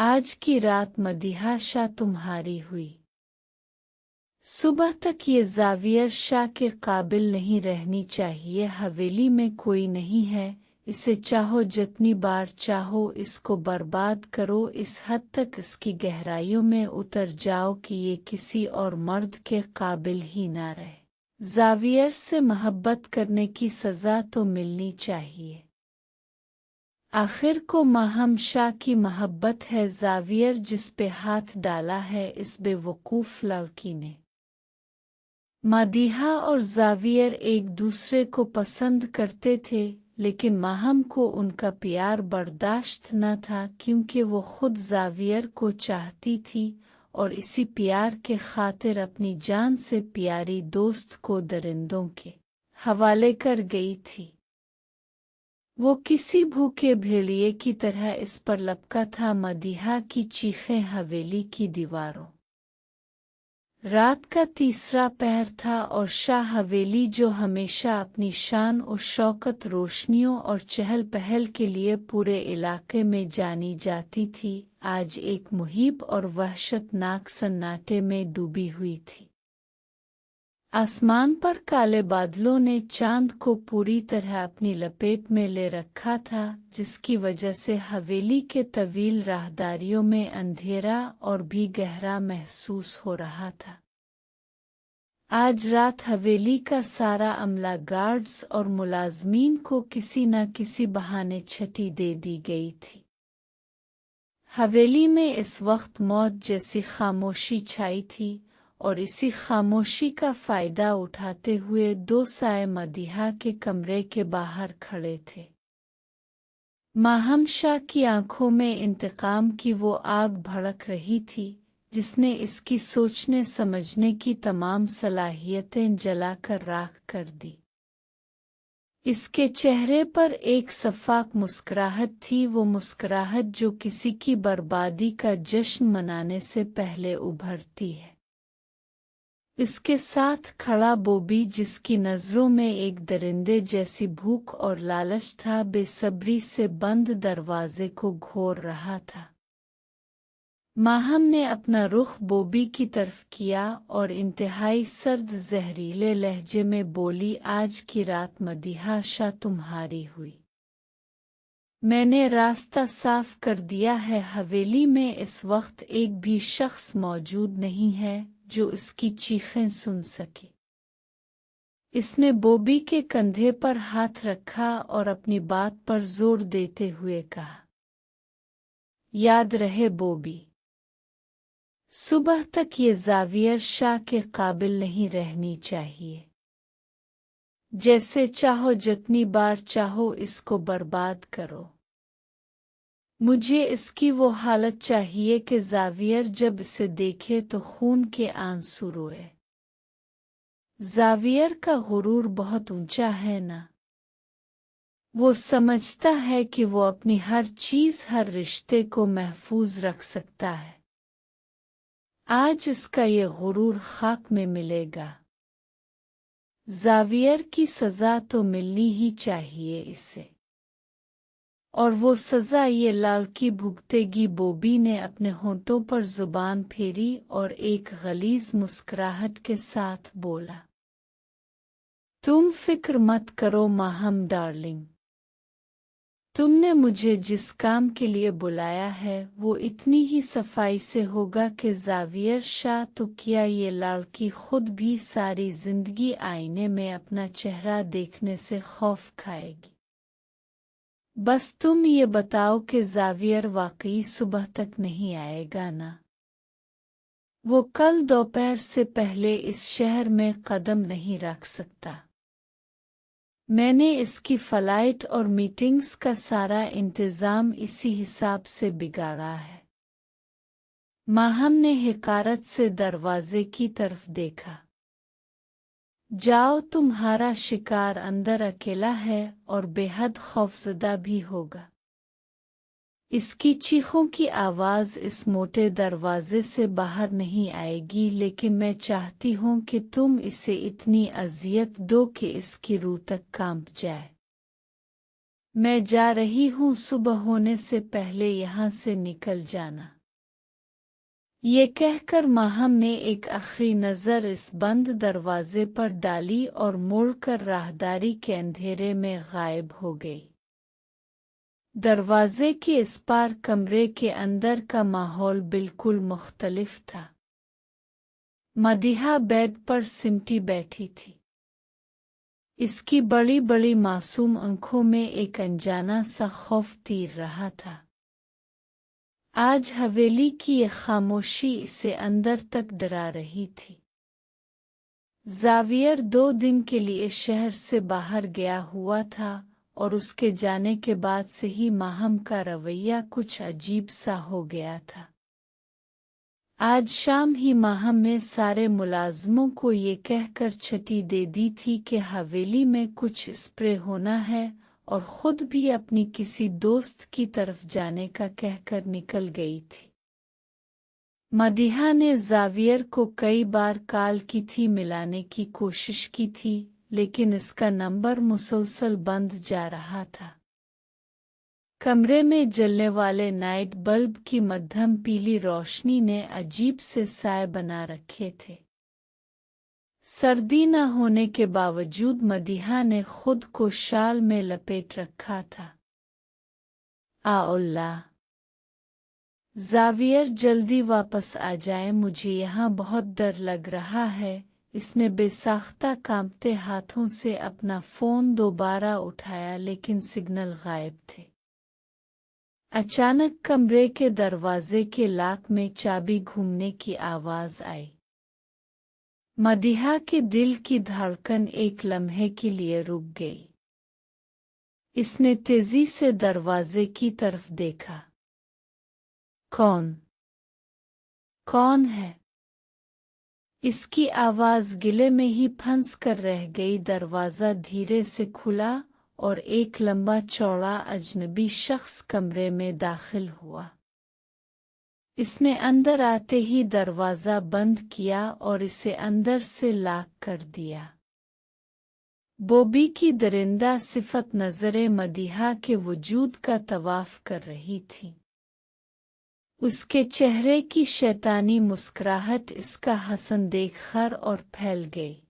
आज की रात मदीहा शाह तुम्हारी हुई। सुबह तक ये जावियर शाह के काबिल नहीं रहनी चाहिए। हवेली में कोई नहीं है, इसे चाहो जितनी बार चाहो इसको बर्बाद करो, इस हद तक इसकी गहराइयों में उतर जाओ कि ये किसी और मर्द के काबिल ही ना रहे। जावियर से मोहब्बत करने की सज़ा तो मिलनी चाहिए। आखिर को माहम शाह की मोहब्बत है जावियर जिस पे हाथ डाला है इस बेवकूफ़ लड़की ने। मदीहा और जावियर एक दूसरे को पसंद करते थे, लेकिन माहम को उनका प्यार बर्दाश्त न था क्योंकि वो खुद जावियर को चाहती थी और इसी प्यार के खातिर अपनी जान से प्यारी दोस्त को दरिंदों के हवाले कर गई थी। वो किसी भूखे भेड़िए की तरह इस पर लपका था। मदीहा की चीखें हवेली की दीवारों। रात का तीसरा पहर था और शाह हवेली जो हमेशा अपनी शान और शौकत, रोशनियों और चहल पहल के लिए पूरे इलाके में जानी जाती थी, आज एक मुहीब और वहशतनाक सन्नाटे में डूबी हुई थी। आसमान पर काले बादलों ने चांद को पूरी तरह अपनी लपेट में ले रखा था, जिसकी वजह से हवेली के तवील राहदारियों में अंधेरा और भी गहरा महसूस हो रहा था। आज रात हवेली का सारा अमला, गार्ड्स और मुलाजमीन को किसी न किसी बहाने छुट्टी दे दी गई थी। हवेली में इस वक्त मौत जैसी खामोशी छाई थी और इसी खामोशी का फायदा उठाते हुए दो साए मदीहा के कमरे के बाहर खड़े थे। माहम शाह की आंखों में इंतकाम की वो आग भड़क रही थी जिसने इसकी सोचने समझने की तमाम सलाहियतें जलाकर राख कर दी। इसके चेहरे पर एक शफाफ मुस्कुराहट थी, वो मुस्कुराहट जो किसी की बर्बादी का जश्न मनाने से पहले उभरती है। इसके साथ खड़ा बॉबी जिसकी नज़रों में एक दरिंदे जैसी भूख और लालच था, बेसब्री से बंद दरवाजे को घोर रहा था। माहम ने अपना रुख बॉबी की तरफ किया और इंतहाई सर्द जहरीले लहजे में बोली, आज की रात मदीहा शाह तुम्हारी हुई। मैंने रास्ता साफ कर दिया है। हवेली में इस वक्त एक भी शख्स मौजूद नहीं है जो इसकी चीखें सुन सके। इसने बॉबी के कंधे पर हाथ रखा और अपनी बात पर जोर देते हुए कहा, याद रहे बॉबी, सुबह तक ये जावियर शाह के काबिल नहीं रहनी चाहिए। जैसे चाहो जितनी बार चाहो इसको बर्बाद करो। मुझे इसकी वो हालत चाहिए कि जावियर जब इसे देखे तो खून के आंसू रोए। जावियर का गुरूर बहुत ऊंचा है ना। वो समझता है कि वो अपनी हर चीज, हर रिश्ते को महफूज रख सकता है। आज इसका ये गुरूर खाक में मिलेगा। जावियर की सजा तो मिलनी ही चाहिए इसे, और वो सजा ये लड़की भुगतेगी। बॉबी ने अपने होंठों पर जुबान फेरी और एक गलीज मुस्कुराहट के साथ बोला, तुम फिक्र मत करो माहम डार्लिंग, तुमने मुझे जिस काम के लिए बुलाया है वो इतनी ही सफाई से होगा कि जावियर शाह तो क्या ये लड़की खुद भी सारी जिंदगी आईने में अपना चेहरा देखने से खौफ खाएगी। बस तुम ये बताओ कि जावियर वाकई सुबह तक नहीं आएगा ना? वो कल दोपहर से पहले इस शहर में कदम नहीं रख सकता। मैंने इसकी फ्लाइट और मीटिंग्स का सारा इंतज़ाम इसी हिसाब से बिगाड़ा है। माहम ने हिकारत से दरवाजे की तरफ देखा। जाओ, तुम्हारा शिकार अंदर अकेला है और बेहद खौफजदा भी होगा। इसकी चीखों की आवाज़ इस मोटे दरवाजे से बाहर नहीं आएगी, लेकिन मैं चाहती हूँ कि तुम इसे इतनी अजियत दो कि इसकी रूह तक कांप जाए। मैं जा रही हूँ, सुबह होने से पहले यहाँ से निकल जाना। ये कहकर माहम ने एक आखिरी नज़र इस बंद दरवाजे पर डाली और मुड़कर राहदारी के अंधेरे में गायब हो गई। दरवाजे के इस पार कमरे के अंदर का माहौल बिल्कुल मुख्तलिफ था। मदीहा बेड पर सिमटी बैठी थी। इसकी बड़ी बड़ी मासूम आंखों में एक अनजाना सा खौफ तीर रहा था। आज हवेली की ये खामोशी इसे अंदर तक डरा रही थी। ज़ावियर 2 दिन के लिए शहर से बाहर गया हुआ था और उसके जाने के बाद से ही माहम का रवैया कुछ अजीब सा हो गया था। आज शाम ही माहम ने सारे मुलाजमों को ये कहकर छुट्टी दे दी थी कि हवेली में कुछ स्प्रे होना है और खुद भी अपनी किसी दोस्त की तरफ जाने का कहकर निकल गई थी। मदीहा ने ज़ावियर को कई बार कॉल की थी, मिलाने की कोशिश की थी, लेकिन इसका नंबर मुसलसल बंद जा रहा था। कमरे में जलने वाले नाइट बल्ब की मध्यम पीली रोशनी ने अजीब से साए बना रखे थे। सर्दी न होने के बावजूद मदीहा ने खुद को शाल में लपेट रखा था। अल्लाह! ज़ावियर जल्दी वापस आ जाए, मुझे यहाँ बहुत डर लग रहा है। इसने बेसाख्ता कांपते हाथों से अपना फ़ोन दोबारा उठाया, लेकिन सिग्नल गायब थे। अचानक कमरे के दरवाजे के लॉक में चाबी घूमने की आवाज़ आई। मदीहा के दिल की धड़कन एक लम्हे के लिए रुक गई। इसने तेजी से दरवाजे की तरफ देखा। कौन है? इसकी आवाज़ गिले में ही फंस कर रह गई। दरवाज़ा धीरे से खुला और एक लंबा चौड़ा अजनबी शख्स कमरे में दाखिल हुआ। इसने अंदर आते ही दरवाज़ा बंद किया और इसे अंदर से लॉक कर दिया। बॉबी की दरिंदा सिफत नज़रें मदीहा के वजूद का तवाफ कर रही थी। उसके चेहरे की शैतानी मुस्कुराहट इसका हसन देखकर और फैल गई।